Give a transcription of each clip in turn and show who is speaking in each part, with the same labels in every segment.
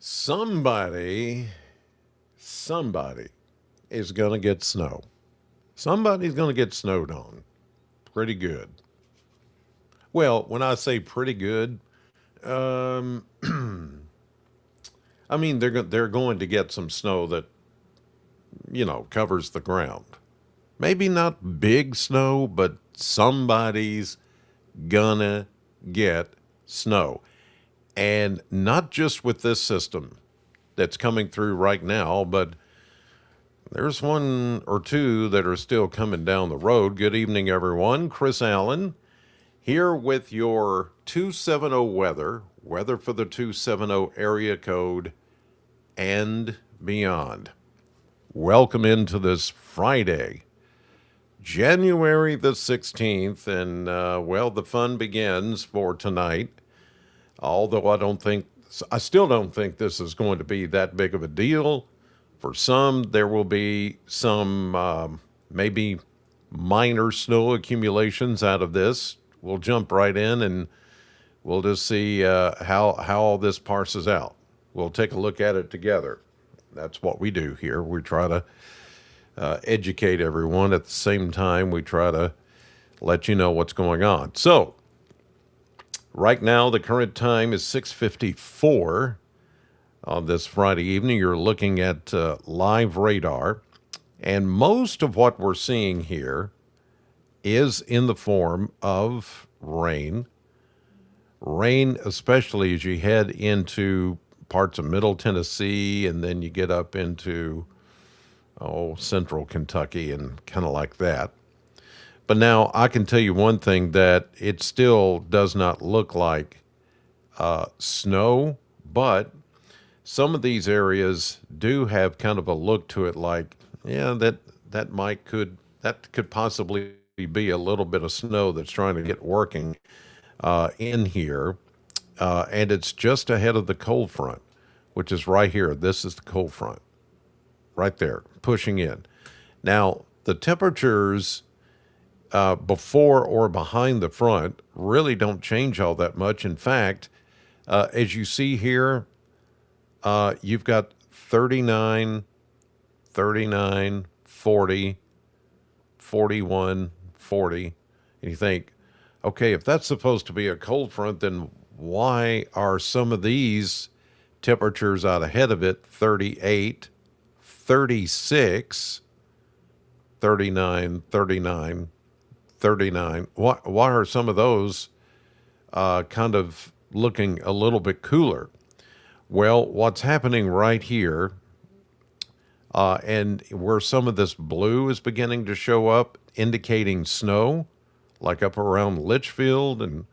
Speaker 1: Somebody, somebody is going to get snow. Somebody's going to get snowed on. Pretty good. Well, when I say pretty good, um, I mean they're going to get some snow that covers the ground. Maybe not big snow, but somebody's gonna get snow, and not just with this system that's coming through right now, but there's one or two that are still coming down the road. Good evening, everyone. Chris Allen here with your 270 weather for the 270 area code and beyond. Welcome into this Friday, January the 16th, and well, the fun begins for tonight. Although I still don't think this is going to be that big of a deal. For some, there will be some maybe minor snow accumulations out of this. We'll jump right in and we'll just see how all this parses out. We'll take a look at it together. That's what we do here. We try to educate everyone. At the same time, we try to let you know what's going on. So, right now, the current time is 6:54 on this Friday evening. You're looking at live radar, and most of what we're seeing here is in the form of rain. Rain, especially as you head into parts of Middle Tennessee, and then you get up into central Kentucky and kind of like that. But now I can tell you one thing, that it still does not look like snow, but some of these areas do have kind of a look to it, like, yeah, that could possibly be a little bit of snow that's trying to get working in here, and it's just ahead of the cold front, which is right here. This is the cold front, right there, pushing in. Now the temperatures before or behind the front really don't change all that much. In fact, as you see here, you've got 39, 39, 40, 41, 40. And you think, okay, if that's supposed to be a cold front, then why are some of these temperatures out ahead of it 38, 36, 39, 39, 39? Why are some of those kind of looking a little bit cooler? Well, what's happening right here, and where some of this blue is beginning to show up, indicating snow, like up around Litchfield and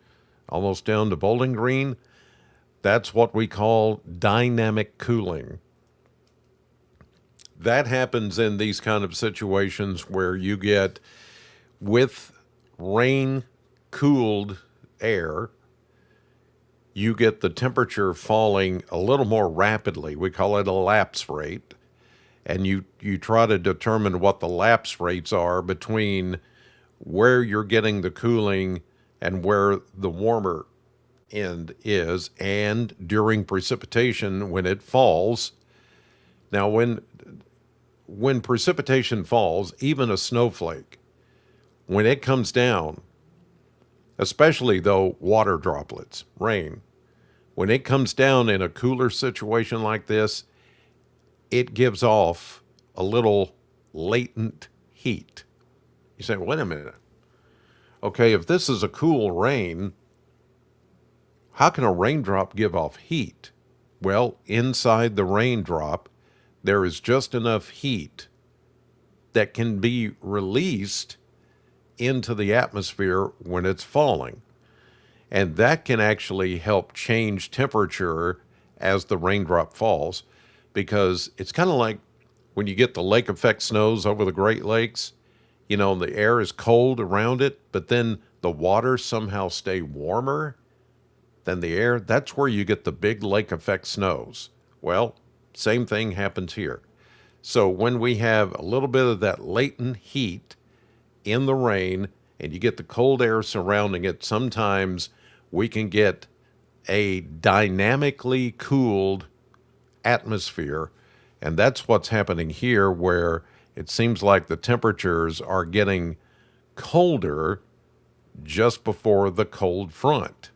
Speaker 1: almost down to Bowling Green, that's what we call dynamic cooling. That happens in these kind of situations where you get, with rain cooled air, you get the temperature falling a little more rapidly. We call it a lapse rate. And you try to determine what the lapse rates are between where you're getting the cooling and where the warmer end is, and during precipitation when it falls. Now, when precipitation falls, even a snowflake, when it comes down, especially though water droplets, rain, when it comes down in a cooler situation like this, it gives off a little latent heat. You say, wait a minute. Okay, if this is a cool rain, how can a raindrop give off heat? Well, inside the raindrop, there is just enough heat that can be released into the atmosphere when it's falling. And that can actually help change temperature as the raindrop falls, because it's kind of like when you get the lake effect snows over the Great Lakes. The air is cold around it, but then the water somehow stay warmer than the air. That's where you get the big lake effect snows. Well, same thing happens here. So when we have a little bit of that latent heat in the rain and you get the cold air surrounding it, sometimes we can get a dynamically cooled atmosphere. And that's what's happening here, where it seems like the temperatures are getting colder just before the cold front.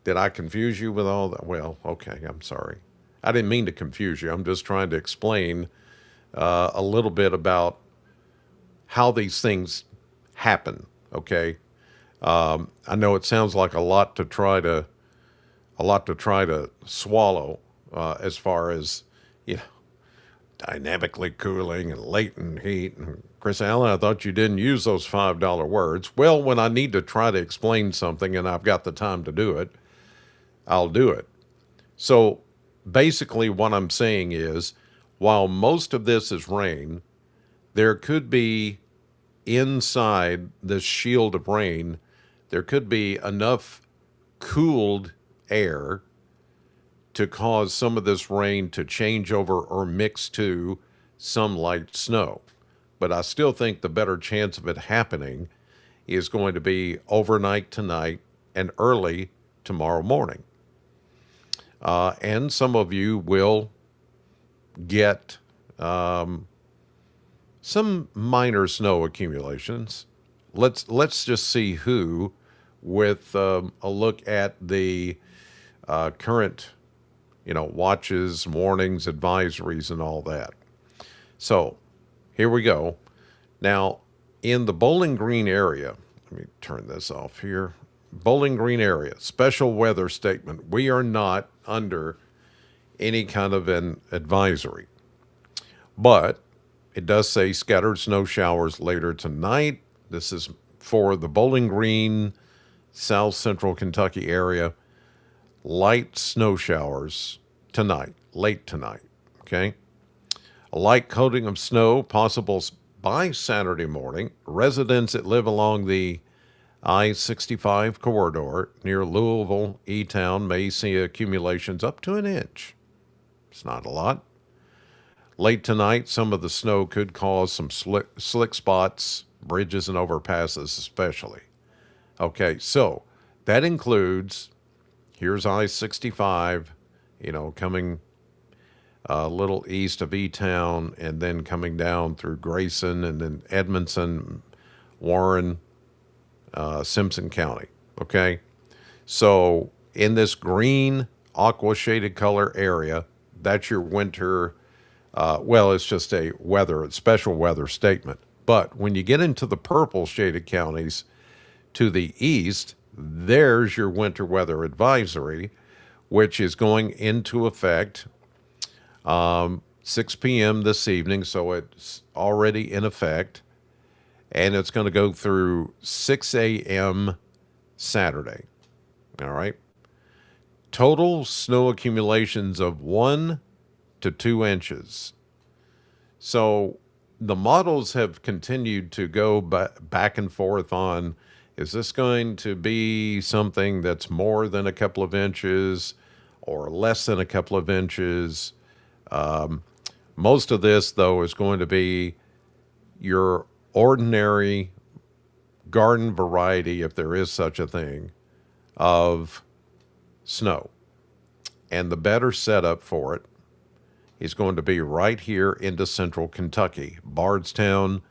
Speaker 1: Did I confuse you with all that? Well, okay, I'm sorry. I didn't mean to confuse you. I'm just trying to explain a little bit about how these things happen. Okay, I know it sounds like a lot to try to swallow as far as you know dynamically cooling and latent heat. And Chris Allen, I thought you didn't use those $5 words. Well, when I need to try to explain something and I've got the time to do it, I'll do it. So basically, what I'm saying is, while most of this is rain, there could be inside this shield of rain, there could be enough cooled air to cause some of this rain to change over or mix to some light snow. But I still think the better chance of it happening is going to be overnight tonight and early tomorrow morning. And some of you will get some minor snow accumulations. Let's just see who, with a look at the current, watches, warnings, advisories, and all that. So here we go. Now, in the Bowling Green area, let me turn this off here. Bowling Green area, special weather statement. We are not under any kind of an advisory, but it does say scattered snow showers later tonight. This is for the Bowling Green, South Central Kentucky area. Light snow showers tonight, late tonight, okay? A light coating of snow possible by Saturday morning. Residents that live along the I-65 corridor near Louisville, E-Town may see accumulations up to an inch. It's not a lot. Late tonight, some of the snow could cause some slick spots, bridges and overpasses especially. Okay, so that includes, here's I-65, coming a little east of E-Town and then coming down through Grayson and then Edmondson, Warren, Simpson County. Okay, so in this green aqua shaded color area, that's your winter. It's just a special weather statement. But when you get into the purple shaded counties to the east, there's your winter weather advisory, which is going into effect 6 p.m. this evening. So it's already in effect. And it's going to go through 6 a.m. Saturday. All right. Total snow accumulations of 1 to 2 inches. So the models have continued to go back and forth on, is this going to be something that's more than a couple of inches or less than a couple of inches? Most of this, though, is going to be your ordinary garden variety, if there is such a thing, of snow. And the better setup for it is going to be right here into central Kentucky. Bardstown,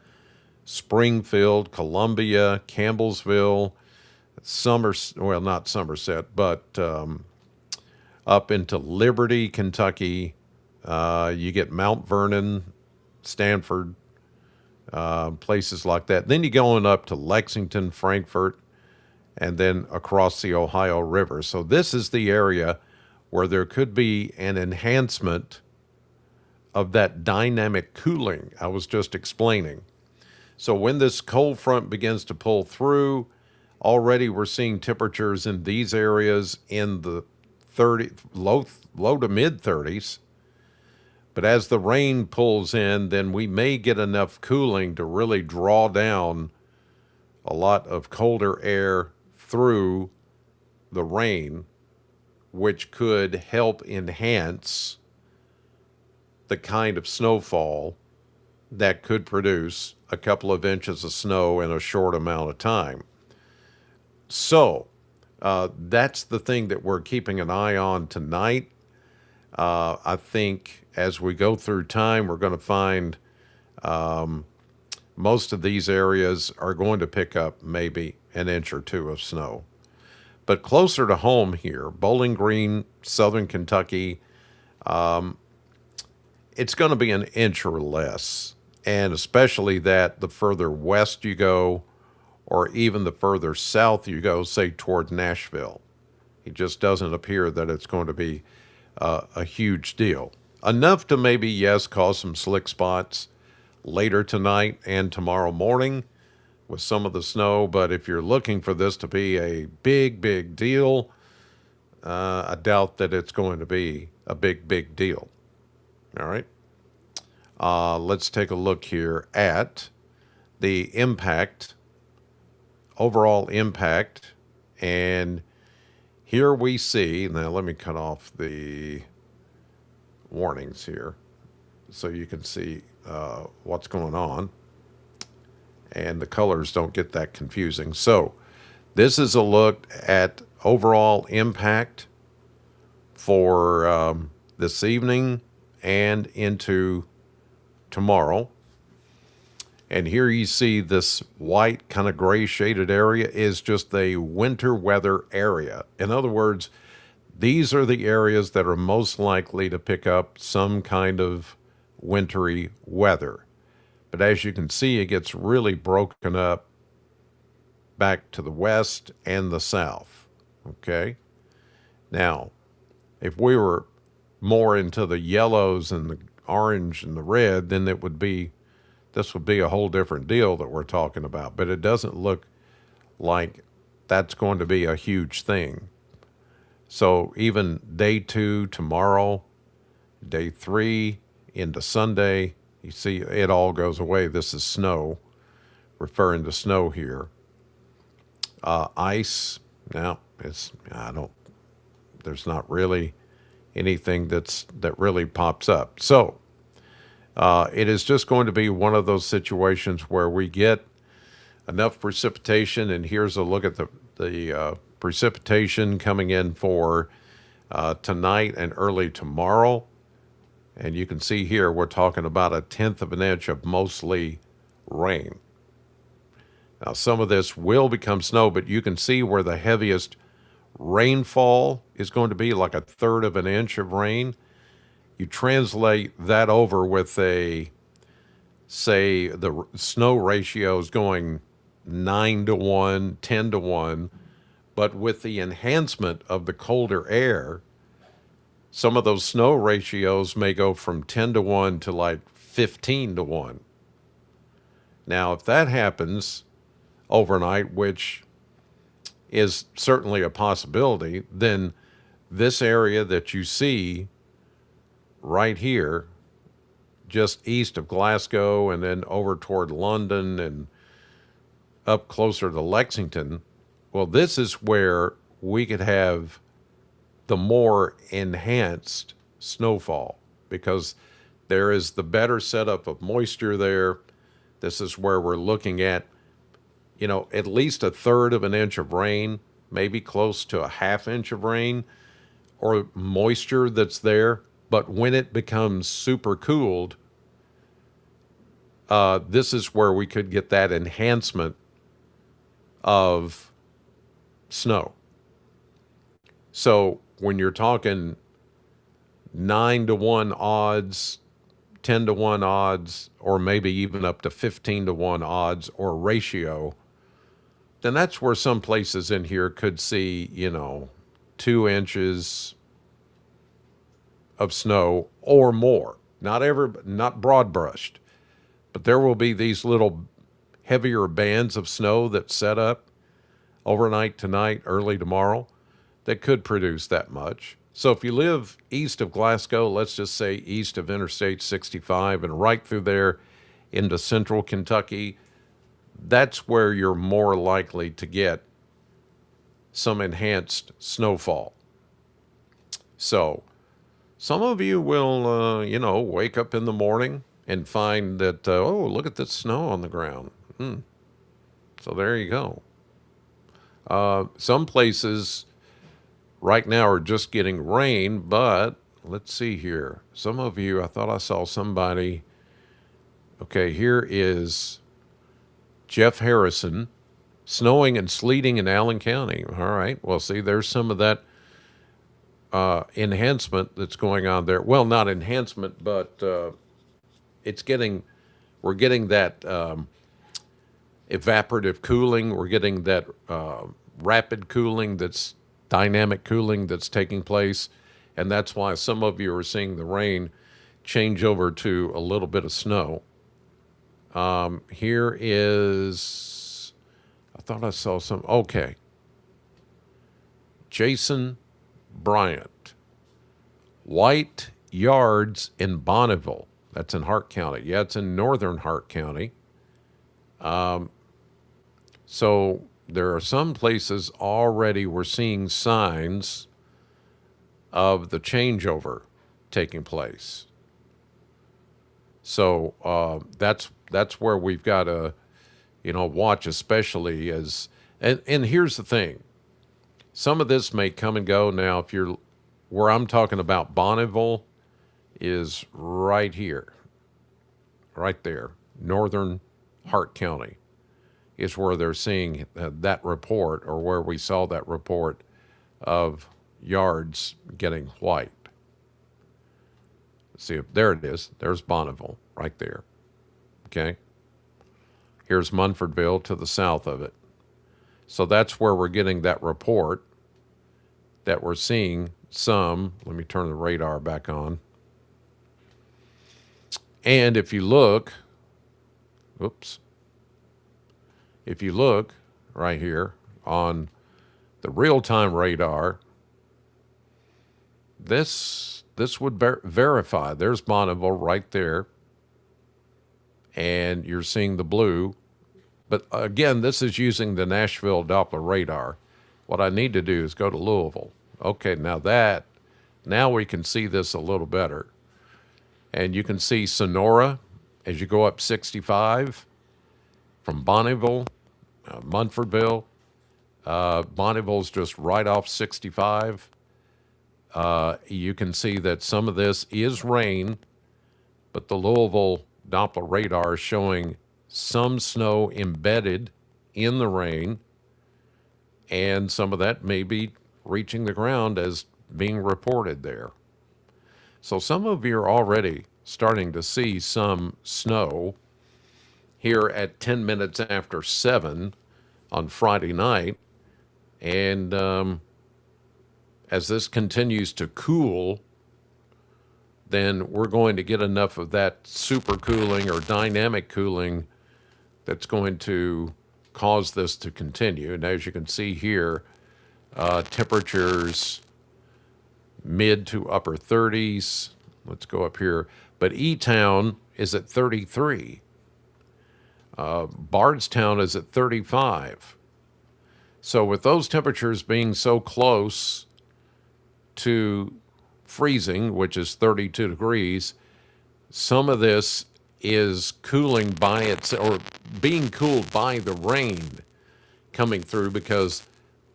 Speaker 1: Springfield, Columbia, Campbellsville, not Somerset, but up into Liberty, Kentucky. You get Mount Vernon, Stanford, places like that. Then you go on up to Lexington, Frankfort, and then across the Ohio River. So this is the area where there could be an enhancement of that dynamic cooling I was just explaining. So when this cold front begins to pull through, already we're seeing temperatures in these areas in the low to mid 30s. But as the rain pulls in, then we may get enough cooling to really draw down a lot of colder air through the rain, which could help enhance the kind of snowfall that could produce a couple of inches of snow in a short amount of time. So that's the thing that we're keeping an eye on tonight. I think as we go through time, we're going to find most of these areas are going to pick up maybe an inch or two of snow. But closer to home here, Bowling Green, Southern Kentucky, it's going to be an inch or less. And especially that the further west you go, or even the further south you go, say toward Nashville, it just doesn't appear that it's going to be a huge deal. Enough to maybe, yes, cause some slick spots later tonight and tomorrow morning with some of the snow. But if you're looking for this to be a big, big deal, I doubt that it's going to be a big, big deal. All right. Let's take a look here at the impact, overall impact. And here we see, now let me cut off the warnings here so you can see what's going on. And the colors don't get that confusing. So this is a look at overall impact for this evening and into tomorrow. And here you see this white kind of gray shaded area is just a winter weather area. In other words, these are the areas that are most likely to pick up some kind of wintry weather. But as you can see, it gets really broken up back to the west and the south. Okay? Now, if we were more into the yellows and the orange and the red, then this would be a whole different deal that we're talking about. But it doesn't look like that's going to be a huge thing. So even day 2 tomorrow, day 3 into Sunday, you see it all goes away. This is snow, referring to snow here. Ice, now there's not really anything that really pops up. So it is just going to be one of those situations where we get enough precipitation, and here's a look at the precipitation coming in for tonight and early tomorrow. And you can see here we're talking about 1/10 of an inch of mostly rain. Now, some of this will become snow, but you can see where the heaviest rainfall is going to be, like 1/3 of an inch of rain. You translate that over with say the snow ratio is going 9-to-1, 10-to-1, but with the enhancement of the colder air, some of those snow ratios may go from 10-to-1 to like 15-to-1. Now, if that happens overnight, which is certainly a possibility, then this area that you see right here, just east of Glasgow and then over toward London and up closer to Lexington, well, this is where we could have the more enhanced snowfall because there is the better setup of moisture there. This is where we're looking at, at least 1/3 of an inch of rain, maybe close to a 1/2 inch of rain or moisture that's there. But when it becomes super cooled, this is where we could get that enhancement of snow. So when you're talking 9-to-1 odds, 10-to-1 odds, or maybe even up to 15-to-1 odds or ratio, then that's where some places in here could see, 2 inches of snow or more. Not broad brushed, but there will be these little heavier bands of snow that set up overnight tonight, early tomorrow, that could produce that much. So if you live east of Glasgow, let's just say east of Interstate 65 and right through there into central Kentucky, that's where you're more likely to get some enhanced snowfall. So some of you will, wake up in the morning and find that, look at this snow on the ground. So there you go. Some places right now are just getting rain, but let's see here. Some of you, I thought I saw somebody. Okay, here is Jeff Harrison. Snowing and sleeting in Allen County. All right. Well, see, there's some of that enhancement that's going on there. Well, not enhancement, but it's getting, we're getting that evaporative cooling. We're getting that rapid cooling, that's dynamic cooling that's taking place. And that's why some of you are seeing the rain change over to a little bit of snow. Here is, I thought I saw some, okay. Jason Bryant, White Yards in Bonneville. That's in Hart County. Yeah, it's in northern Hart County. So there are some places already we're seeing signs of the changeover taking place. So that's where we've got to, watch, especially as, and here's the thing. Some of this may come and go. Now, if you're where I'm talking about, Bonneville is right here, right there. Northern Hart County is where they're seeing that report, or where we saw that report of yards getting white. See if there it is. There's Bonneville right there. Okay. Here's Munfordville to the south of it. So that's where we're getting that report that we're seeing some. Let me turn the radar back on. And if you look, if you look right here on the real-time radar, this would verify. There's Bonneville right there, and you're seeing the blue. But again, this is using the Nashville Doppler radar. What I need to do is go to Louisville. Okay, now we can see this a little better. And you can see Sonora as you go up 65 from Bonneville, Munfordville. Bonneville's just right off 65. You can see that some of this is rain, but the Louisville Doppler radar is showing some snow embedded in the rain, and some of that may be reaching the ground as being reported there. So some of you are already starting to see some snow here at 10 minutes after 7 on Friday night. And as this continues to cool, then we're going to get enough of that super cooling or dynamic cooling that's going to cause this to continue. And as you can see here, temperatures mid to upper 30s. Let's go up here. But E-Town is at 33. Bardstown is at 35. So with those temperatures being so close to freezing, which is 32 degrees, some of this is cooling by itself, or being cooled by the rain coming through, because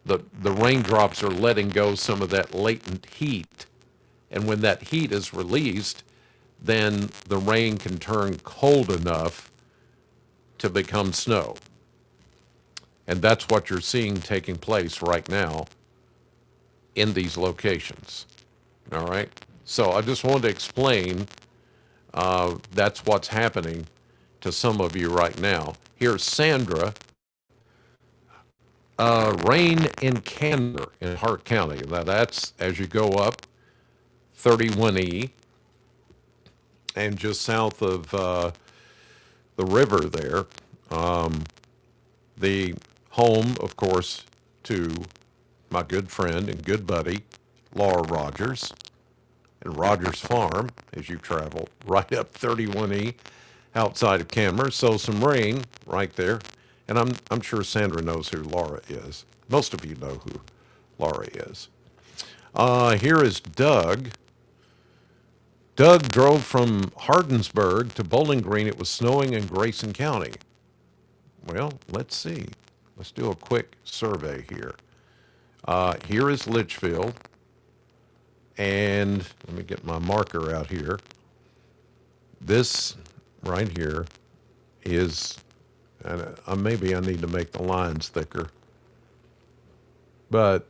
Speaker 1: the raindrops are letting go some of that latent heat. And when that heat is released, then the rain can turn cold enough to become snow. And that's what you're seeing taking place right now in these locations. All right? So I just wanted to explain that's what's happening to some of you right now. Here's Sandra. Rain in Candor in Hart County. Now that's as you go up 31E, and just south of the river there. The home, of course, to my good friend and good buddy, Laura Rogers, and Rogers Farm, as you travel right up 31E outside of Cammer. So some rain right there. And I'm sure Sandra knows who Laura is. Most of you know who Laura is. Here is Doug. Doug drove from Hardinsburg to Bowling Green. It was snowing in Grayson County. Well, let's see. Let's do a quick survey here. Here is Litchfield. And let me get my marker out here. This right here is, and maybe I need to make the lines thicker, but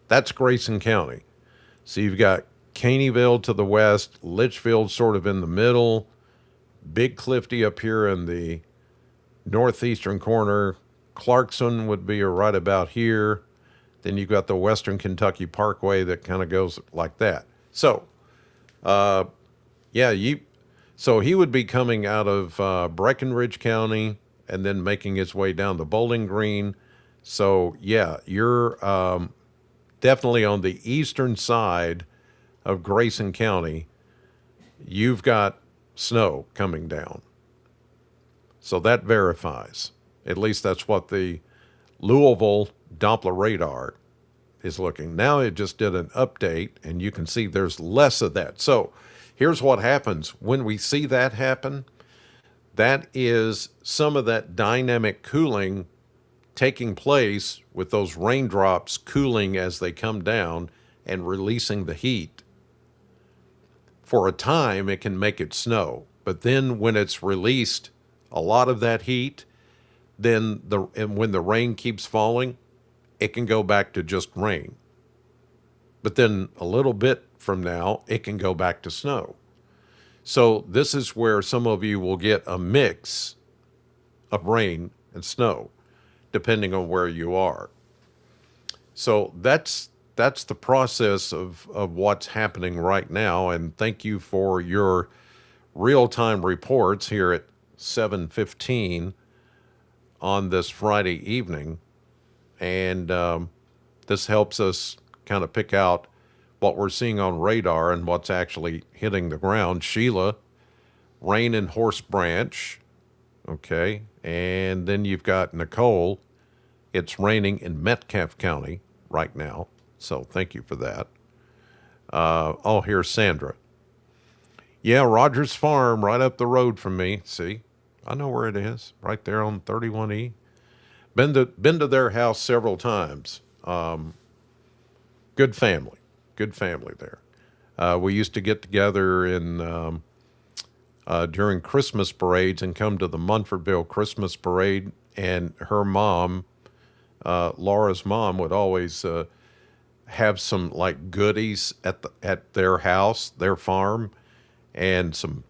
Speaker 1: that's Grayson County. So you've got Caneyville to the west, Litchfield sort of in the middle, Big Clifty up here in the northeastern corner. Clarkson would be right about here. Then you've got the Western Kentucky Parkway that kind of goes like that. So, yeah, so he would be coming out of Breckinridge County and then making his way down to Bowling Green. So, yeah, you're definitely on the eastern side of Grayson County. You've got snow coming down. So that verifies. At least that's what the Louisville Doppler radar is looking. Now it just did an update, and you can see there's less of that. So here's what happens when we see that happen. That is some of that dynamic cooling taking place with those raindrops cooling as they come down and releasing the heat. For a time, it can make it snow. But then when it's released, a lot of that heat, then and when the rain keeps falling, it can go back to just rain. But then a little bit from now, it can go back to snow. So this is where some of you will get a mix of rain and snow, depending on where you are. So that's the process of what's happening right now. And thank you for your real-time reports here at 7:15 on this Friday evening. And this helps us kind of pick out what we're seeing on radar and what's actually hitting the ground. Sheila, rain in Horse Branch. Okay. And then you've got Nicole. It's raining in Metcalfe County right now. So thank you for that. Oh, here's Sandra. Yeah, Rogers Farm, right up the road from me. See, I know where it is, right there on 31E. Been to their house several times. Good family there. We used to get together in during Christmas parades and come to the Munfordville Christmas parade. And her mom, Laura's mom, would always have some like goodies at their house, their farm, and some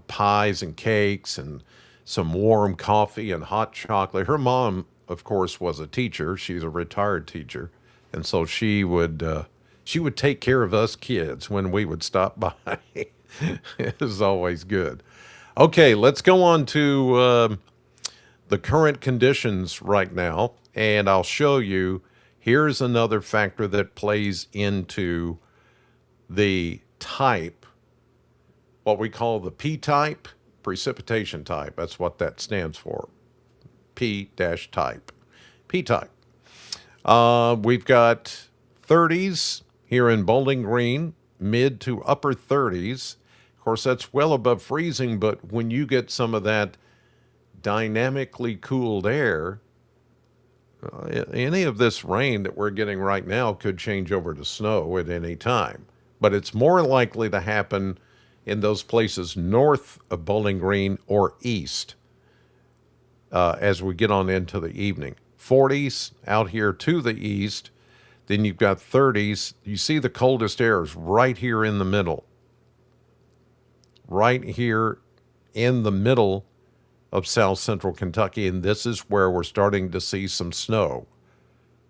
Speaker 1: pies and cakes and some warm coffee and hot chocolate. Her mom, of course, was a teacher. She's a retired teacher, and so she would take care of us kids when we would stop by. It was always good. Okay, let's go on to the current conditions right now, and I'll show you. Here's another factor that plays into the type, what we call the P-type, precipitation type. That's what that stands for, P-type, P-type. We've got 30s here in Bowling Green, mid to upper 30s. Of course, that's well above freezing, but when you get some of that dynamically cooled air, any of this rain that we're getting right now could change over to snow at any time. But it's more likely to happen in those places north of Bowling Green or east as we get on into the evening. 40s out here to the east. Then you've got 30s. You see the coldest air is right here in the middle. Right here in the middle of south central Kentucky, and this is where we're starting to see some snow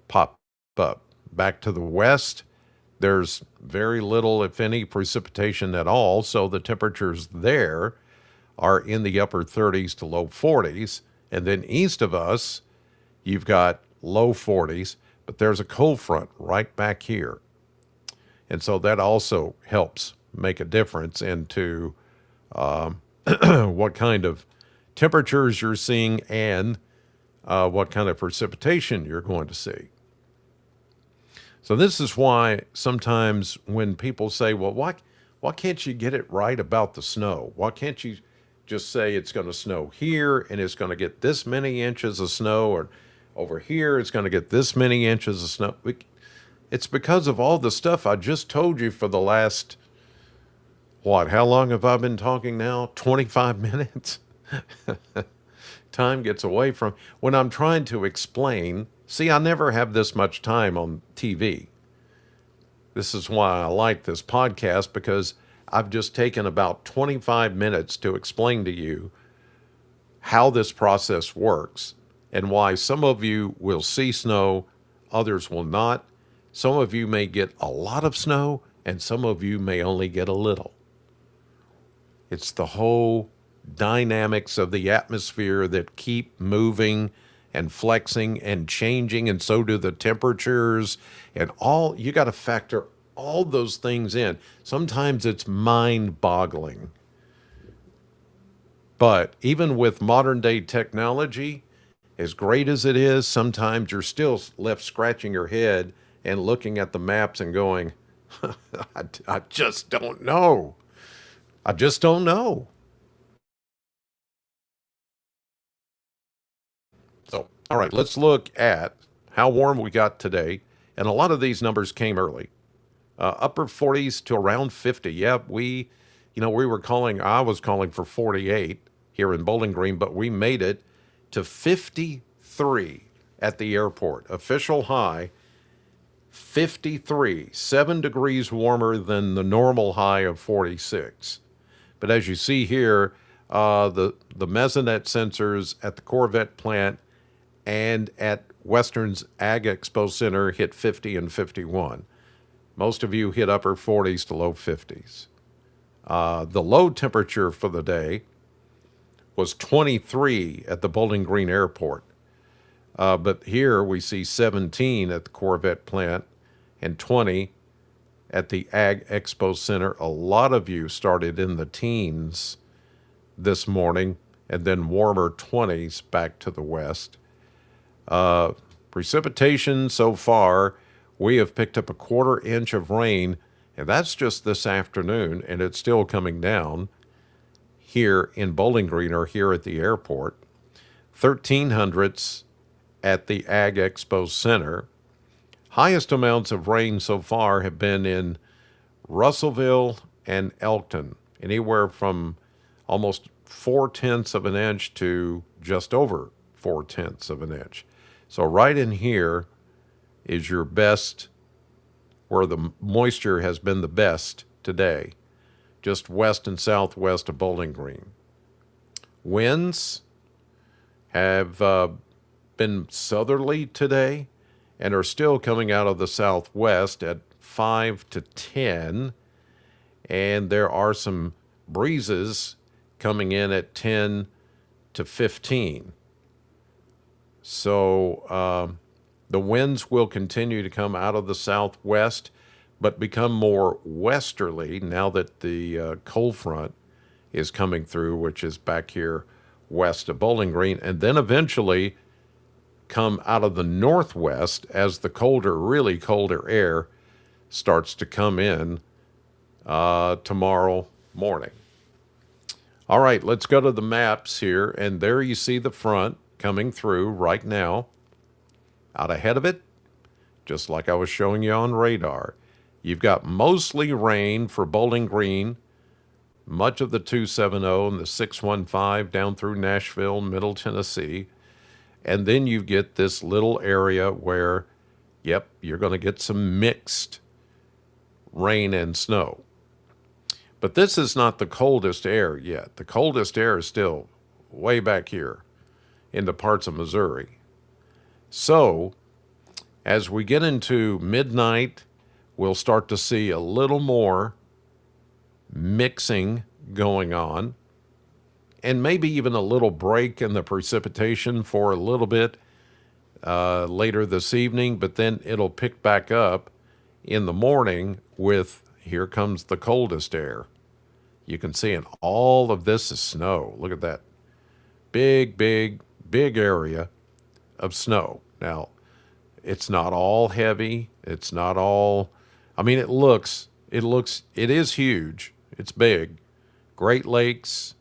Speaker 1: pop up. Back to the west, there's very little, if any, precipitation at all, so the temperatures there are in the upper 30s to low 40s. And then east of us, you've got low 40s, but there's a cold front right back here. And so that also helps make a difference into what kind of temperatures you're seeing and what kind of precipitation you're going to see. So this is why sometimes when people say, well, why can't you get it right about the snow? Why can't you just say it's going to snow here and it's going to get this many inches of snow, or over here it's going to get this many inches of snow? It's because of all the stuff I just told you for the last, what, how long have I been talking now? 25 minutes? Time gets away from when I'm trying to explain. See, I never have this much time on TV. This is why I like this podcast, because I've just taken about 25 minutes to explain to you how this process works and why some of you will see snow, others will not. Some of you may get a lot of snow, and some of you may only get a little. It's the whole dynamics of the atmosphere that keep moving and flexing and changing, and so do the temperatures and all. You got to factor all those things in. Sometimes it's mind-boggling. But even with modern day technology, as great as it is, sometimes you're still left scratching your head and looking at the maps and going, I just don't know. I just don't know. So, all right, let's look at how warm we got today. And a lot of these numbers came early. Upper 40s to around 50. Yeah, I was calling for 48 here in Bowling Green, but we made it to 53 at the airport. Official high, 53, 7 degrees warmer than the normal high of 46. But as you see here, the Mesonet sensors at the Corvette plant and at Western's Ag Expo Center hit 50 and 51. Most of you hit upper 40s to low 50s. The low temperature for the day was 23 at the Bowling Green Airport. But here we see 17 at the Corvette plant and 20 at the Ag Expo Center. A lot of you started in the teens this morning, and then warmer 20s back to the west. Precipitation so far, we have picked up a 1/4 inch of rain, and that's just this afternoon, and it's still coming down here in Bowling Green or here at the airport. 1300s at the Ag Expo Center. Highest amounts of rain so far have been in Russellville and Elkton, anywhere from almost 4/10 of an inch to just over 4/10 of an inch. So right in here is your best, where the moisture has been the best today, just west and southwest of Bowling Green. Winds have been southerly today and are still coming out of the southwest at 5 to 10. And there are some breezes coming in at 10 to 15. So the winds will continue to come out of the southwest, but become more westerly now that the cold front is coming through, which is back here west of Bowling Green, and then eventually come out of the northwest as the really colder air starts to come in tomorrow morning. All right, let's go to the maps here, and there you see the front coming through right now. Out ahead of it, just like I was showing you on radar, you've got mostly rain for Bowling Green, much of the 270 and the 615 down through Nashville, Middle Tennessee. And then you get this little area where, yep, you're going to get some mixed rain and snow. But this is not the coldest air yet. The coldest air is still way back here into parts of Missouri. So as we get into midnight, we'll start to see a little more mixing going on, and maybe even a little break in the precipitation for a little bit later this evening, but then it'll pick back up in the morning with, here comes the coldest air. You can see, and all of this is snow. Look at that. Big, big, big area of snow. Now, it's not all heavy. It's not all, I mean, it is huge. It's big. Great Lakes,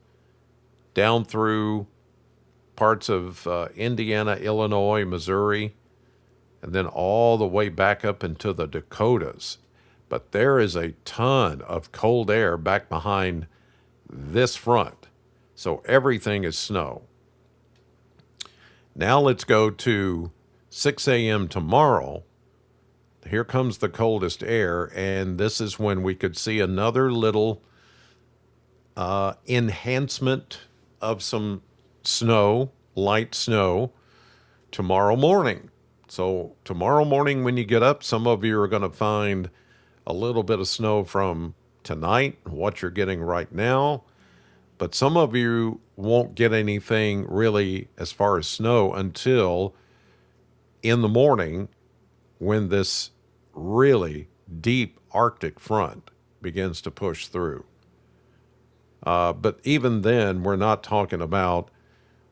Speaker 1: down through parts of Indiana, Illinois, Missouri, and then all the way back up into the Dakotas. But there is a ton of cold air back behind this front. So everything is snow. Now let's go to 6 a.m. tomorrow. Here comes the coldest air, and this is when we could see another little enhancement of some snow, light snow, tomorrow morning. So tomorrow morning when you get up, some of you are going to find a little bit of snow from tonight, what you're getting right now. But some of you won't get anything really as far as snow until in the morning when this really deep Arctic front begins to push through. But even then, we're not talking about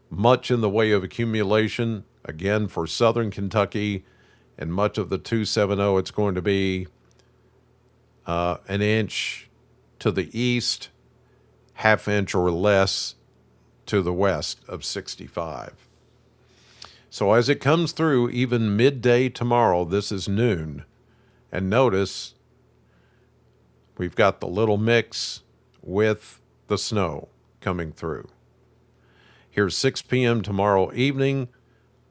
Speaker 1: much in the way of accumulation. Again, for southern Kentucky and much of the 270, it's going to be an inch to the east, half inch or less to the west of 65. So as it comes through, even midday tomorrow, this is noon, and notice we've got the little mix with the snow coming through. Here's 6 p.m. tomorrow evening.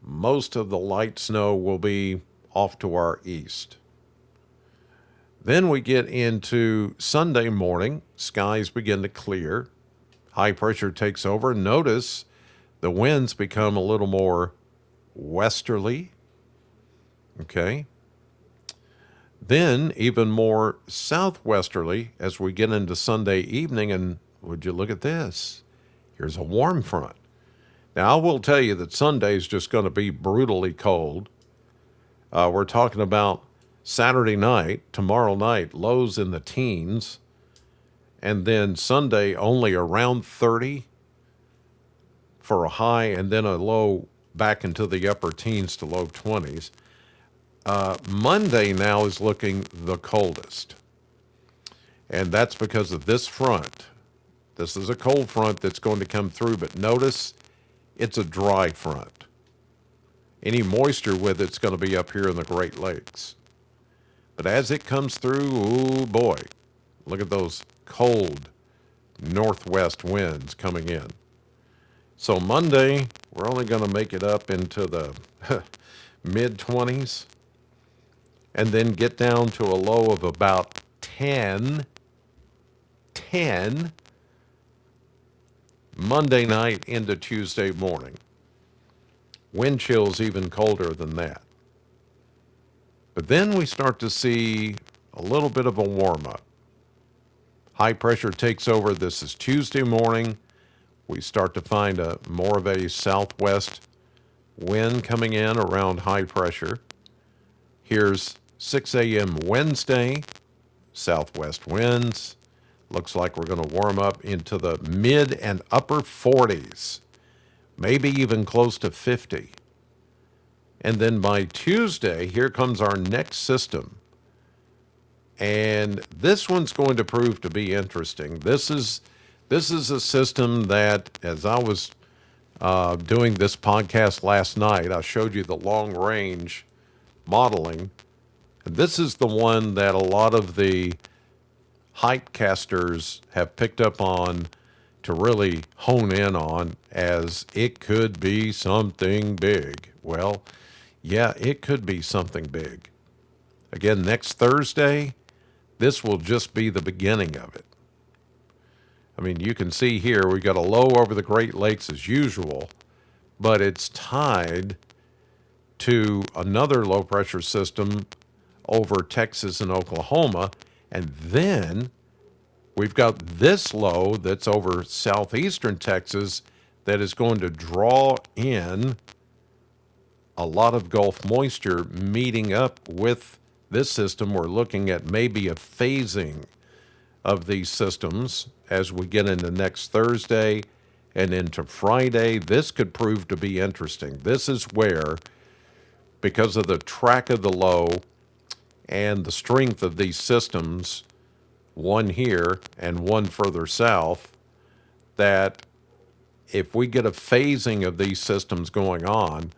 Speaker 1: Most of the light snow will be off to our east. Then we get into Sunday morning. Skies begin to clear. High pressure takes over. Notice the winds become a little more westerly. Okay. Then even more southwesterly as we get into Sunday evening. And would you look at this? Here's a warm front. Now, I will tell you that Sunday is just going to be brutally cold. We're talking about Saturday night, tomorrow night, lows in the teens. And then Sunday only around 30 for a high, and then a low back into the upper teens to low 20s. Monday now is looking the coldest. And that's because of this front. This is a cold front that's going to come through, but notice it's a dry front. Any moisture with it's going to be up here in the Great Lakes. But as it comes through, oh boy, look at those cold northwest winds coming in. So Monday, we're only going to make it up into the mid-20s and then get down to a low of about 10 Monday night into Tuesday morning. Wind chills even colder than that. But then we start to see a little bit of a warm-up. High pressure takes over. This is Tuesday morning. We start to find more of a southwest wind coming in around high pressure. Here's 6 a.m. Wednesday, southwest winds. Looks like we're going to warm up into the mid and upper 40s, maybe even close to 50. And then by Tuesday, here comes our next system. And this one's going to prove to be interesting. This is a system that, as I was doing this podcast last night, I showed you the long range modeling. And this is the one that a lot of the hypecasters have picked up on to really hone in on as it could be something big. Well, yeah, it could be something big. Again, next Thursday, this will just be the beginning of it. I mean, you can see here we got a low over the Great Lakes as usual, but it's tied to another low pressure system over Texas and Oklahoma. And then we've got this low that's over southeastern Texas that is going to draw in a lot of Gulf moisture meeting up with this system. We're looking at maybe a phasing of these systems as we get into next Thursday and into Friday. This could prove to be interesting. This is where, because of the track of the low and the strength of these systems, one here and one further south, that if we get a phasing of these systems going on,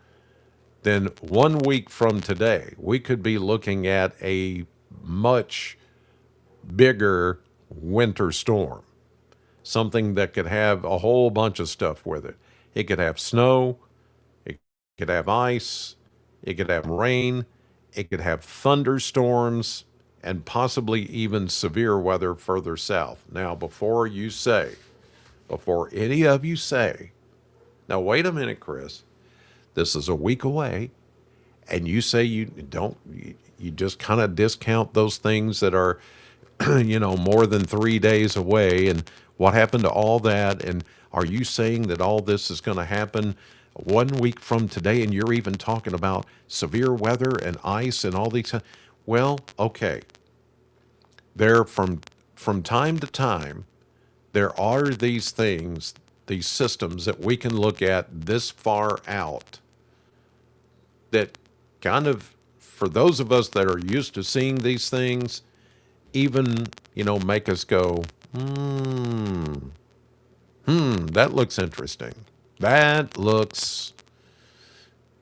Speaker 1: then 1 week from today, we could be looking at a much bigger winter storm, something that could have a whole bunch of stuff with it. It could have snow, it could have ice, it could have rain, it could have thunderstorms, and possibly even severe weather further south. Now, before any of you say, now wait a minute, Chris, this is a week away, and you say you just kind of discount those things that are, more than 3 days away, and what happened to all that? And are you saying that all this is going to happen 1 week from today, and you're even talking about severe weather and ice and all these? Well, okay. There from time to time, there are these things, these systems that we can look at this far out that kind of, for those of us that are used to seeing these things, even, make us go, that looks interesting. That looks,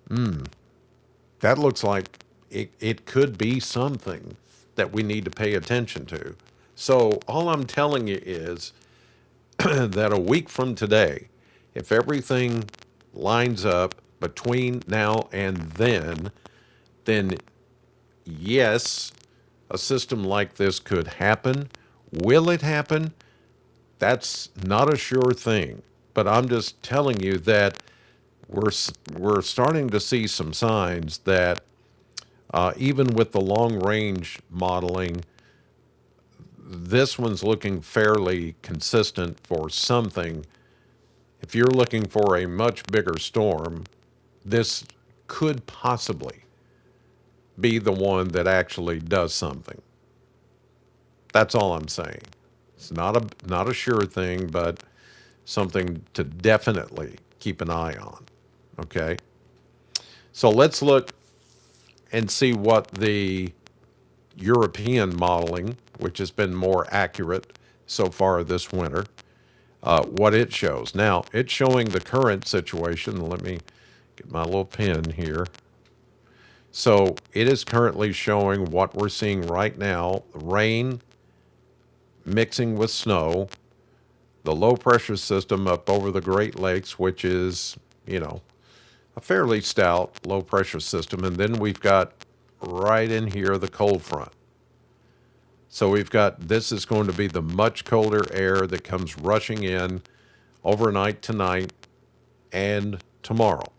Speaker 1: that looks like it could be something that we need to pay attention to. So all I'm telling you is that a week from today, if everything lines up between now and then yes, a system like this could happen. Will it happen? That's not a sure thing. But I'm just telling you that we're starting to see some signs that even with the long range modeling, this one's looking fairly consistent for something. If you're looking for a much bigger storm, this could possibly be the one that actually does something. That's all I'm saying. It's not a sure thing, but something to definitely keep an eye on. Okay? So let's look and see what the European modeling, which has been more accurate so far this winter, what it shows. Now, it's showing the current situation. Let me get my little pen here. So it is currently showing what we're seeing right now, rain mixing with snow, the low pressure system up over the Great Lakes, which is, a fairly stout low pressure system. And then we've got right in here the cold front. So this is going to be the much colder air that comes rushing in overnight tonight and tomorrow.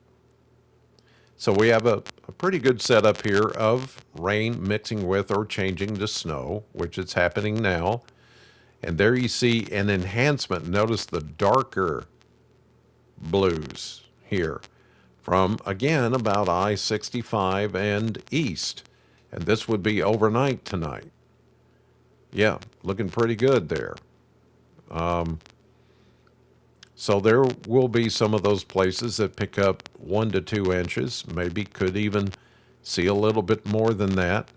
Speaker 1: So we have a pretty good setup here of rain mixing with or changing to snow, which is happening now. And there you see an enhancement. Notice the darker blues here from, again, about I-65 and east. And this would be overnight tonight. Yeah, looking pretty good there. So there will be some of those places that pick up 1 to 2 inches, maybe could even see a little bit more than that.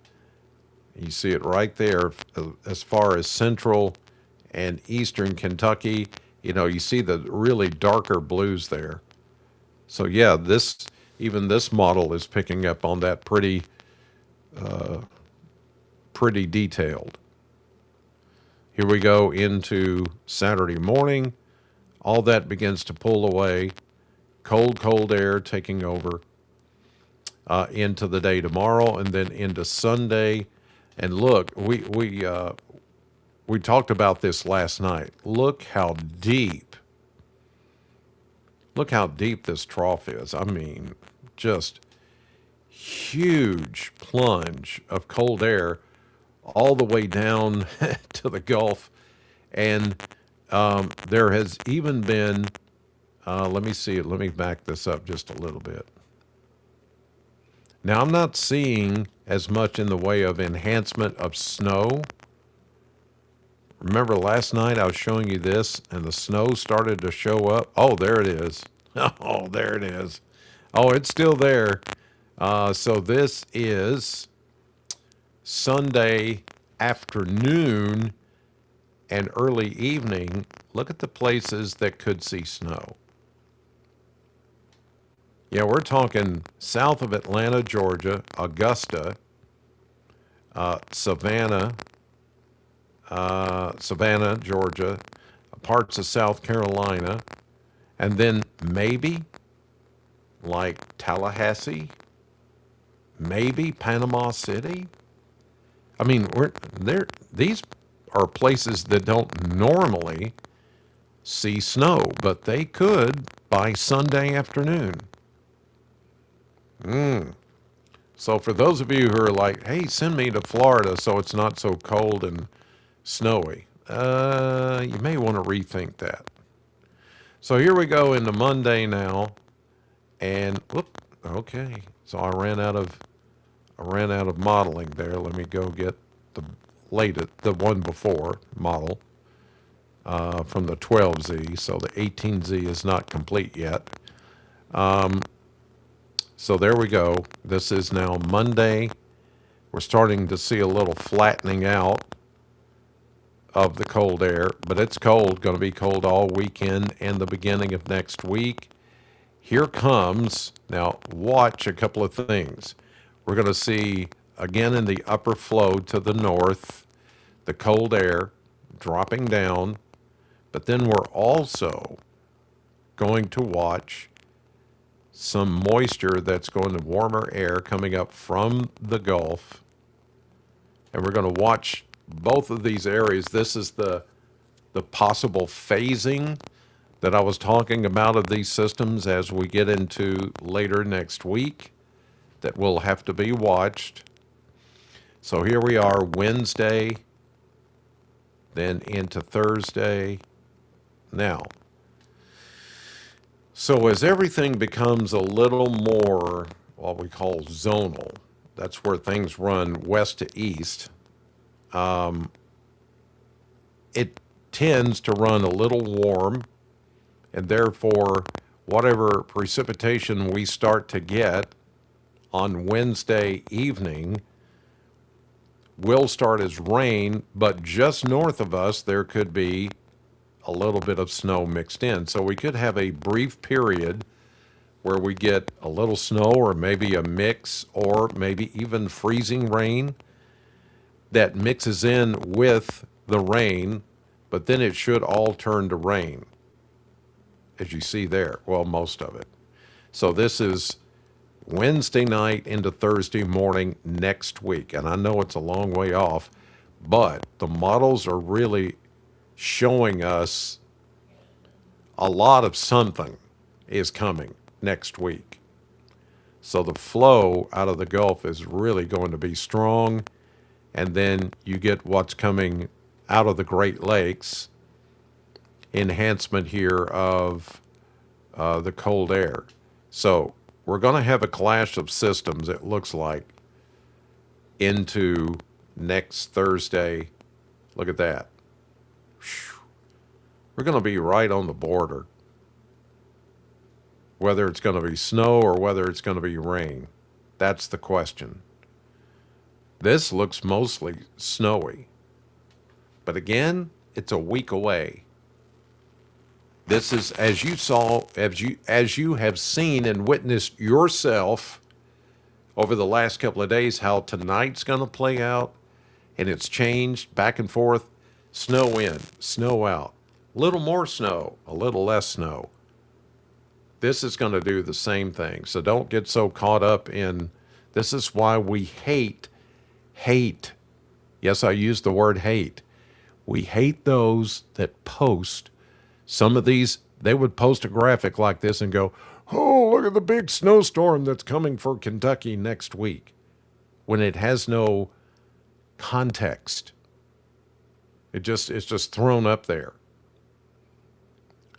Speaker 1: You see it right there as far as central and eastern Kentucky. You see the really darker blues there. So yeah, even this model is picking up on that pretty detailed. Here we go into Saturday morning. All that begins to pull away. Cold air taking over into the day tomorrow, and then into Sunday. And look, we talked about this last night. Look how deep this trough is. I mean, just huge plunge of cold air all the way down to the Gulf. And there has even been, let me see it. Let me back this up just a little bit. Now, I'm not seeing as much in the way of enhancement of snow. Remember last night I was showing you this and the snow started to show up? Oh, there it is. Oh, there it is. Oh, it's still there. So this is Sunday afternoon and early evening. Look at the places that could see snow. Yeah, we're talking south of Atlanta, Georgia, Augusta, Savannah, Savannah, Georgia, parts of South Carolina, and then maybe like Tallahassee, maybe Panama City. I mean, we're there. These are places that don't normally see snow, but they could by Sunday afternoon. So for those of you who are like, "Hey, send me to Florida so it's not so cold and snowy," you may want to rethink that. So here we go into Monday now, and whoop, okay. So I ran out of modeling there. Let me go get the the one before model from the 12Z. So the 18Z is not complete yet. So there we go. This is now Monday. We're starting to see a little flattening out of the cold air, but it's cold, going to be cold all weekend and the beginning of next week. Here comes, now watch a couple of things. We're going to see again in the upper flow to the north, the cold air dropping down, but then we're also going to watch some moisture that's going to warmer air coming up from the Gulf. And we're going to watch both of these areas. This is the possible phasing that I was talking about of these systems as we get into later next week that will have to be watched. So here we are Wednesday, then into Thursday. Now, so as everything becomes a little more what we call zonal, that's where things run west to east, it tends to run a little warm, and therefore, whatever precipitation we start to get on Wednesday evening will start as rain, but just north of us, there could be a little bit of snow mixed in. So we could have a brief period where we get a little snow or maybe a mix or maybe even freezing rain that mixes in with the rain, but then it should all turn to rain, as you see there. Well, most of it. So this is Wednesday night into Thursday morning next week. And I know it's a long way off, but the models are really showing us a lot of something is coming next week. So the flow out of the Gulf is really going to be strong. And then you get what's coming out of the Great Lakes, enhancement here of the cold air. So we're going to have a clash of systems, it looks like, into next Thursday. Look at that. We're going to be right on the border, whether it's going to be snow or whether it's going to be rain. That's the question. This looks mostly snowy. But again, it's a week away. This is, as you saw, as you have seen and witnessed yourself over the last couple of days, how tonight's going to play out, and it's changed back and forth, snow in, snow out, a little more snow, a little less snow. This is going to do the same thing. So don't get so caught up in, this is why we hate. Yes, I use the word hate. We hate those that post some of these. They would post a graphic like this and go, "Oh, look at the big snowstorm that's coming for Kentucky next week," when it has no context. It's just thrown up there.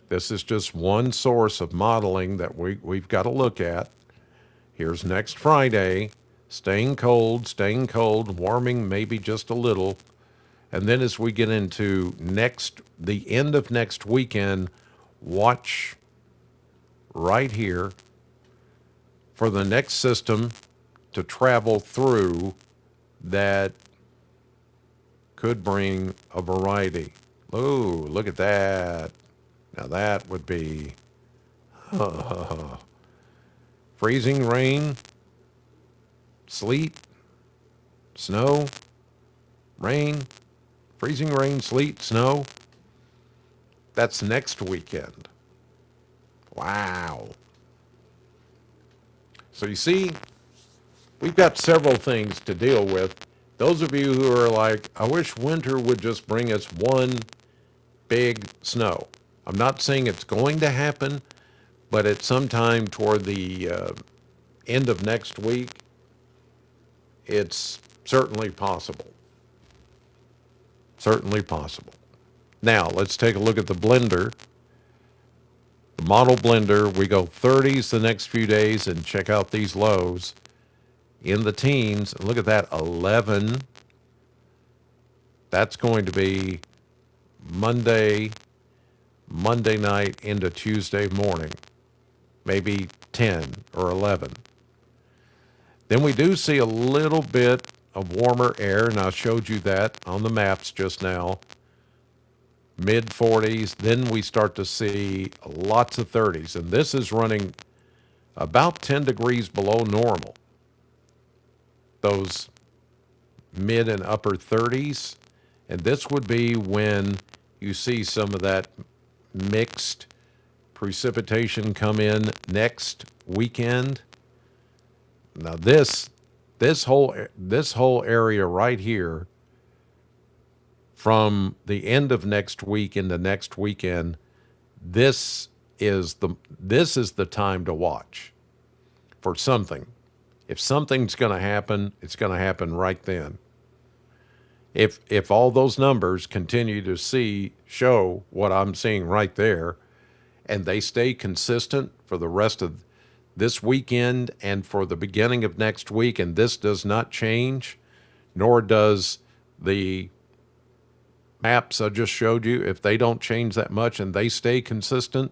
Speaker 1: This is just one source of modeling that we've got to look at. Here's next Friday, staying cold, warming maybe just a little. And then as we get into the end of next weekend, watch right here for the next system to travel through that could bring a variety. Oh, look at that. Now that would be, freezing rain, sleet, snow, rain, freezing rain, sleet, snow. That's next weekend. Wow. So you see, we've got several things to deal with. Those of you who are like, I wish winter would just bring us one big snow. I'm not saying it's going to happen, but at some time toward the end of next week, it's certainly possible. Certainly possible. Now, let's take a look at the blender. The model blender, we go 30s the next few days and check out these lows in the teens. Look at that, 11. That's going to be Monday night into Tuesday morning, maybe 10 or 11. Then we do see a little bit of warmer air, and I showed you that on the maps just now. Mid 40s, then we start to see lots of 30s, and this is running about 10 degrees below normal. Those mid and upper 30s, and this would be when you see some of that mixed precipitation come in next weekend. Now this whole area right here, from the end of next week into next weekend, this is the time to watch for something. If something's going to happen, it's going to happen right then. If all those numbers continue to show what I'm seeing right there, and they stay consistent for the rest of this weekend and for the beginning of next week, and this does not change, nor does the maps I just showed you, if they don't change that much and they stay consistent,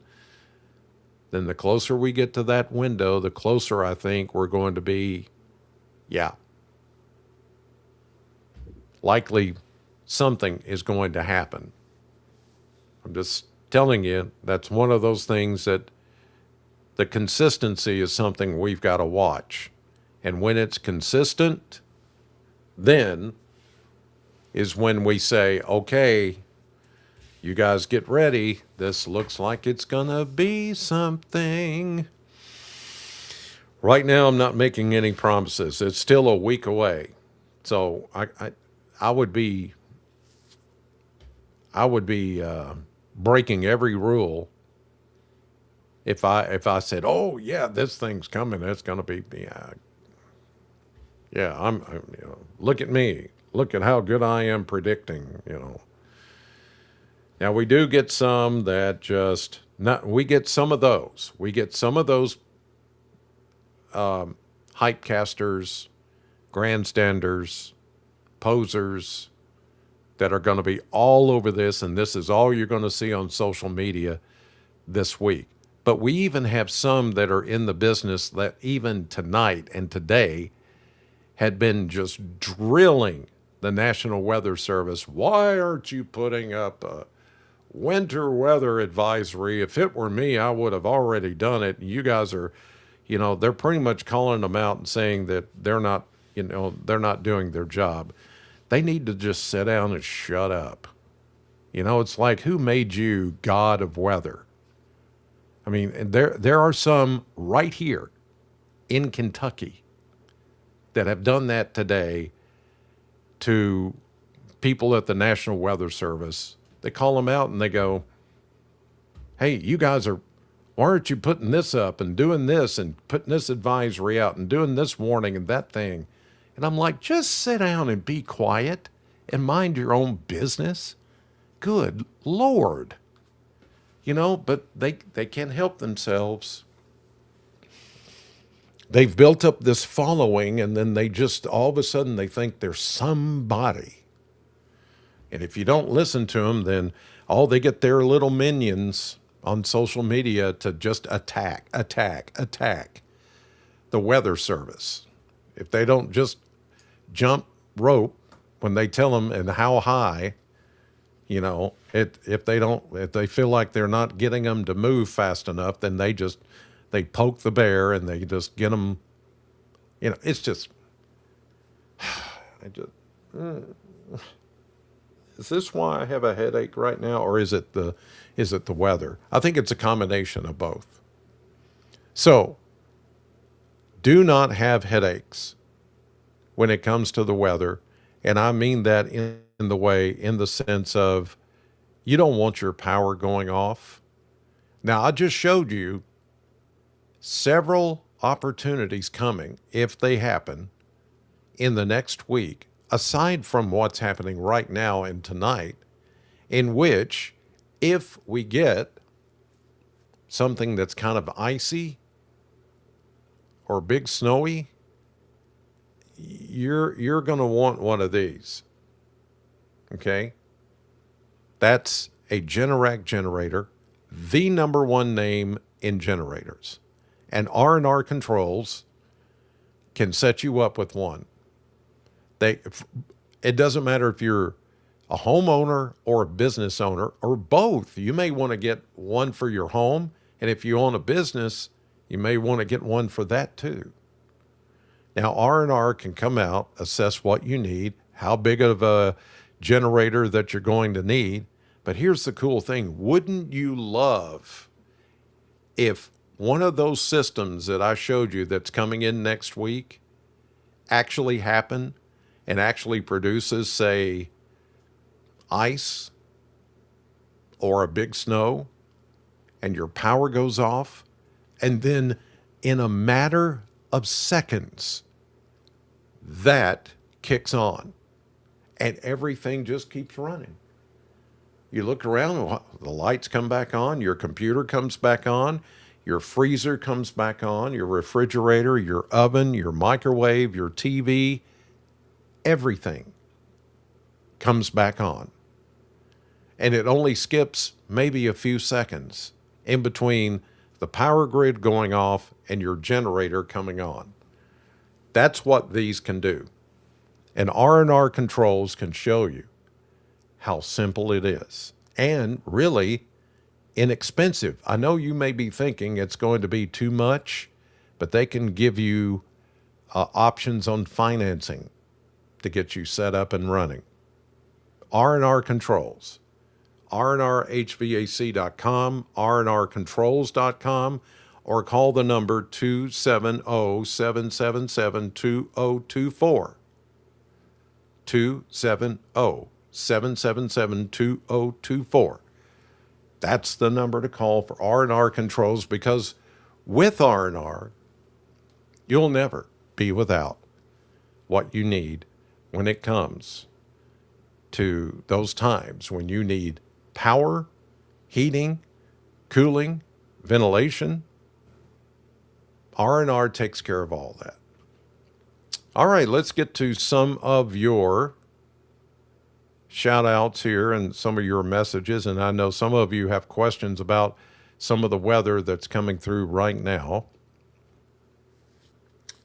Speaker 1: then the closer we get to that window, the closer I think we're going to be, likely something is going to happen. I'm just telling you, that's one of those things that the consistency is something we've got to watch. And when it's consistent, then is when we say, okay, you guys get ready. This looks like it's gonna be something. Right now, I'm not making any promises. It's still a week away. So I would be breaking every rule if I said, oh yeah, this thing's coming. It's gonna be I'm look at me. Look at how good I am predicting, Now we do get some that we get some of those. We get some of those hype casters, grandstanders, posers that are going to be all over this, and this is all you're going to see on social media this week. But we even have some that are in the business that even tonight and today had been just drilling the National Weather Service. Why aren't you putting up a winter weather advisory? If it were me, I would have already done it. You guys are, they're pretty much calling them out and saying that they're not doing their job. They need to just sit down and shut up. It's like, who made you God of weather? I mean, there are some right here in Kentucky that have done that today to people at the National Weather Service. They call them out and they go, hey, you guys why aren't you putting this up and doing this and putting this advisory out and doing this warning and that thing? And I'm like, just sit down and be quiet and mind your own business. Good Lord. But they can't help themselves. They've built up this following, and then they just, all of a sudden, they think they're somebody. And if you don't listen to them, then they get their little minions on social media to just attack the Weather Service. If they don't just jump rope when they tell them and how high, if they feel like they're not getting them to move fast enough, then they They poke the bear and they just get them. It's just, I just, is this why I have a headache right now, or is it the weather? I think it's a combination of both. So, do not have headaches when it comes to the weather, and I mean that in the sense of you don't want your power going off. Now, I just showed you several opportunities coming, if they happen, in the next week, aside from what's happening right now and tonight, in which, if we get something that's kind of icy or big snowy, you're going to want one of these. Okay? That's a Generac generator, the number one name in generators. And R&R Controls can set you up with one. It doesn't matter if you're a homeowner or a business owner or both. You may want to get one for your home, and if you own a business, you may want to get one for that too. Now, R&R can come out, assess what you need, how big of a generator that you're going to need. But here's the cool thing. Wouldn't you love if one of those systems that I showed you that's coming in next week actually happen and actually produces, say, ice or a big snow, and your power goes off, and then in a matter of seconds, that kicks on, and everything just keeps running. You look around, the lights come back on, your computer comes back on, your freezer comes back on, your refrigerator, your oven, your microwave, your TV, everything comes back on. And it only skips maybe a few seconds in between the power grid going off and your generator coming on. That's what these can do. And R&R Controls can show you how simple it is and really inexpensive. I know you may be thinking it's going to be too much, but they can give you options on financing to get you set up and running. R&R Controls, rnrhvac.com, rnrcontrols.com, or call the number 270-777-2024. 270-777-2024. That's the number to call for R&R Controls, because with R&R, you'll never be without what you need when it comes to those times when you need power, heating, cooling, ventilation. R&R takes care of all that. All right, let's get to some of your shout outs here and some of your messages. And I know some of you have questions about some of the weather that's coming through right now.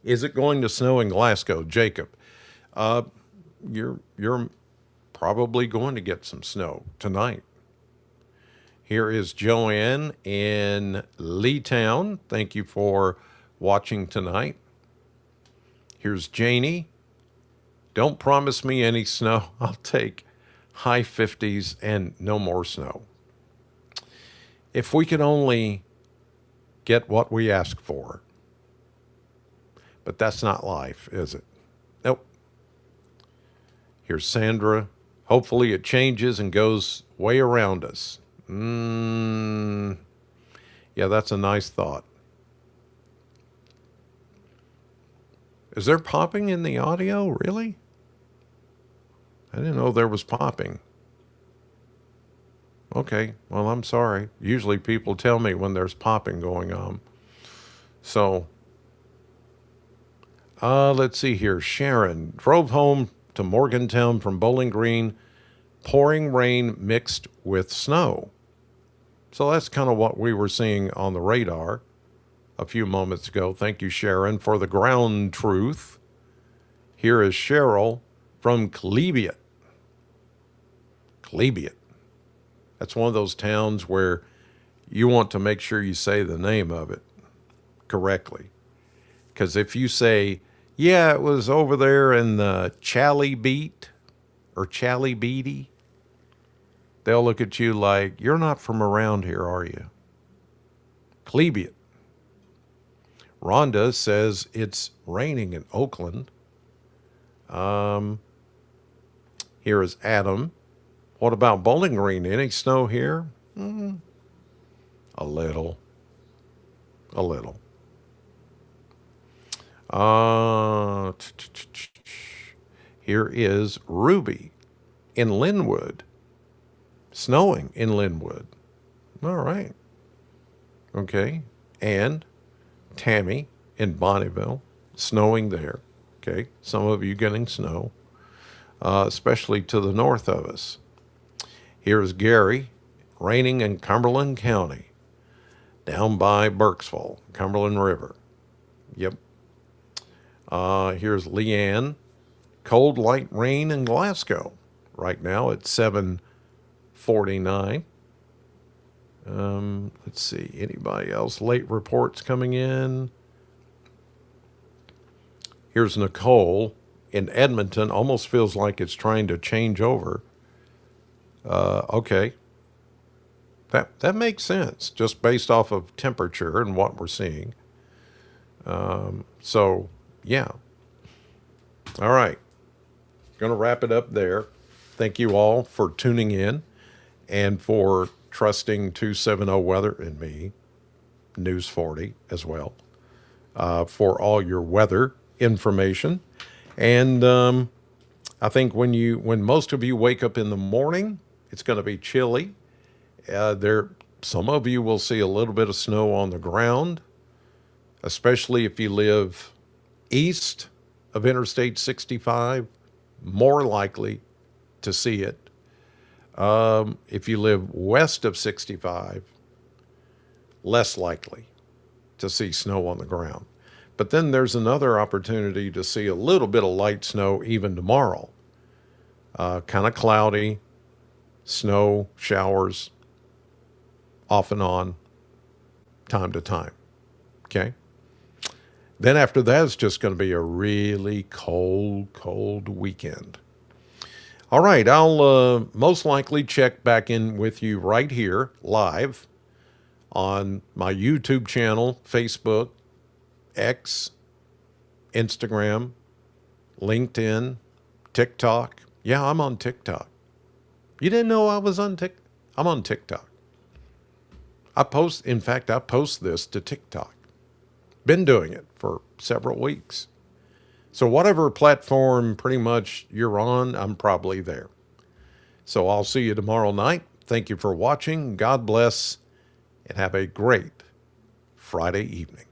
Speaker 1: Is it going to snow in Glasgow? Jacob, you're probably going to get some snow tonight. Here is Joanne in Leetown. Thank you for watching tonight. Here's Janie. Don't promise me any snow. I'll take high 50s and no more snow. If we could only get what we ask for. But that's not life, is it? Nope. Here's Sandra. Hopefully it changes and goes way around us. Yeah, that's a nice thought. Is there popping in the audio? Really? I didn't know there was popping. Okay, well, I'm sorry. Usually people tell me when there's popping going on. So, let's see here. Sharon drove home to Morgantown from Bowling Green, pouring rain mixed with snow. So that's kind of what we were seeing on the radar a few moments ago. Thank you, Sharon, for the ground truth. Here is Cheryl from Klebiet. Klebiet. That's one of those towns where you want to make sure you say the name of it. correctly. Because if you say, yeah, it was over there in the Challybeat or Challybeaty, they'll look at you like, you're not from around here, are you? Cleviot. Rhonda says it's raining in Oakland. Here is Adam. What about Bowling Green? Any snow here? A little. A little. Here is Ruby in Linwood. Snowing in Linwood. All right. Okay. And Tammy in Bonneville. Snowing there. Okay. Some of you getting snow, especially to the north of us. Here's Gary. Raining in Cumberland County. Down by Burkesville, Cumberland River. Yep. Here's Leanne. Cold, light rain in Glasgow. Right now it's 7:49. Let's see. Anybody else? Late reports coming in. Here's Nicole in Edmonton. Almost feels like it's trying to change over. Okay. That makes sense, just based off of temperature and what we're seeing. So, yeah. All right. Going to wrap it up there. Thank you all for tuning in and for trusting 270 Weather and me, News 40 as well, for all your weather information. And I think when most of you wake up in the morning, it's going to be chilly. Some of you will see a little bit of snow on the ground, especially if you live east of Interstate 65, more likely to see it. If you live west of 65, less likely to see snow on the ground. But then there's another opportunity to see a little bit of light snow even tomorrow. Kind of cloudy, snow showers off and on, time to time. Okay? Then after that, it's just going to be a really cold weekend. All right, I'll most likely check back in with you right here, live, on my YouTube channel, Facebook, X, Instagram, LinkedIn, TikTok. Yeah, I'm on TikTok. You didn't know I was on TikTok? I'm on TikTok. I post this to TikTok. Been doing it for several weeks. So whatever platform pretty much you're on, I'm probably there. So I'll see you tomorrow night. Thank you for watching. God bless, and have a great Friday evening.